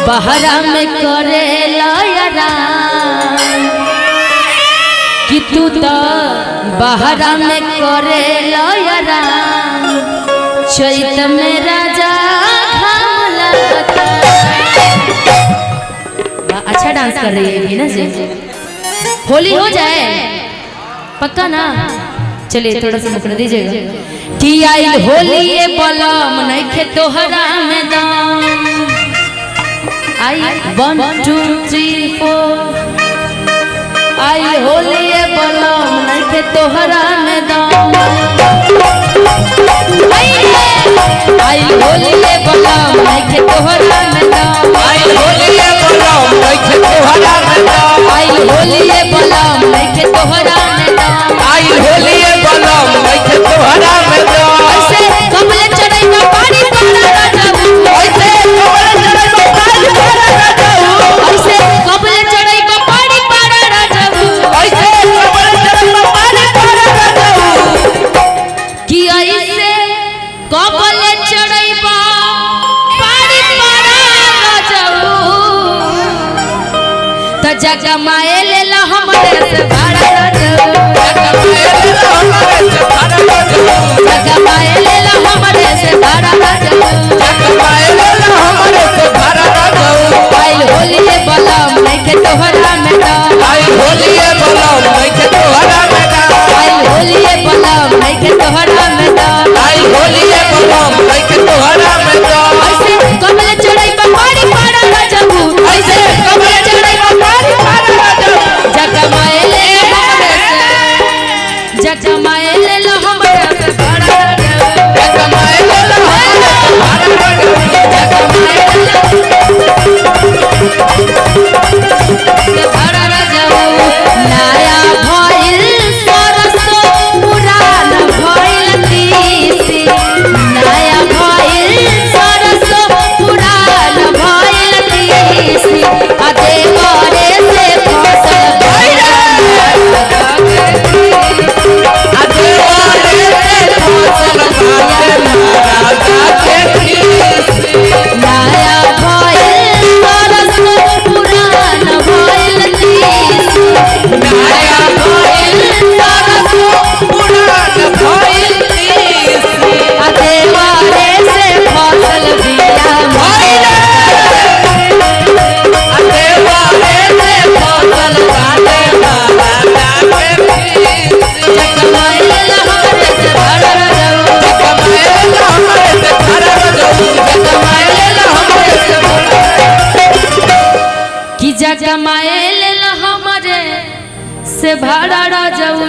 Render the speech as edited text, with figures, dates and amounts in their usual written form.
बहरा में करे लयरा कि तू तो बहरा में करे लयरा चैत में राजा घाम लगता। अच्छा डांस कर रही है ना जी। होली हो जाए पक्का ना। चलिए थोड़ा सा मुकर दीजिएगा कि आई होली ये बलम नहीं खे तोहरा में दाम। आई 1 2 3 4 आई होली ये बलम नहीं खे तोहरा में दाम। आई होली ये बलम नहीं खे तोहरा में दाम। आई होली ये बलम नहीं खे तोहरा में दाम। आई होली ये बलम नहीं खे तोहरा में दाम। आई होली ये बलम नहीं खे तोहरा में दाम। ऐसे कमले चढ़ई का पानी पारा राजाऊ। ऐसे कमले चढ़ई का पानी पारा राजाऊ। ऐसे कमले चढ़ई का पानी पारा राजाऊ। ऐसे कमले चढ़ई का पानी पारा राजाऊ। कि ऐसे कमले चढ़ई का पानी पारा राजाऊ। त जगमाए लेला हमरे से भाड़ा राजाऊ। जगमाए लेला हमरे से भाड़ा राजाऊ। आई होली ये बलम नहीं के तोहरा में दाम। आई होली ये बलम नहीं खे तोहरा में दाम। आई होली ये बलम नहीं के तोहरा में दाम। आई होली ये बलम नहीं खे तोहरा में दाम। ऐसे कमले चढ़ई पर पानी पारा राजाऊ। ऐसे कमले चढ़ई का पानी पारा राजाऊ। जगमाए ले हमरे से जगमाए ले लो हमरे से भाड़ा राजाऊ। जगमाए लेला हमरे से भाड़ा राजाऊ। जगमाए ले से भाड़ा राजाऊ। नया भइल सरसो पुरान भइल तीसी। नया भइल सरसो पुरान भइल तीसी। आ देवरे से फसल भइल। आ देवारे से फसल भागे राजा के कृष्ण। नया भइल सरसो पुरान भइल तीसी। नया भइल सरसो पुरान भइल तीसी। आ देवरे से फसल बिया भइल। आ देवारे से फसल भागे राजा के कृष्ण। जगमाए ले हमरे से भाड़ा राजाऊ। जगमाए लेला हमरे से भाड़ा राजाऊ। जगमाए लेला हमरे से कि जगमाए ले हमरे से भाड़ा राजाऊ।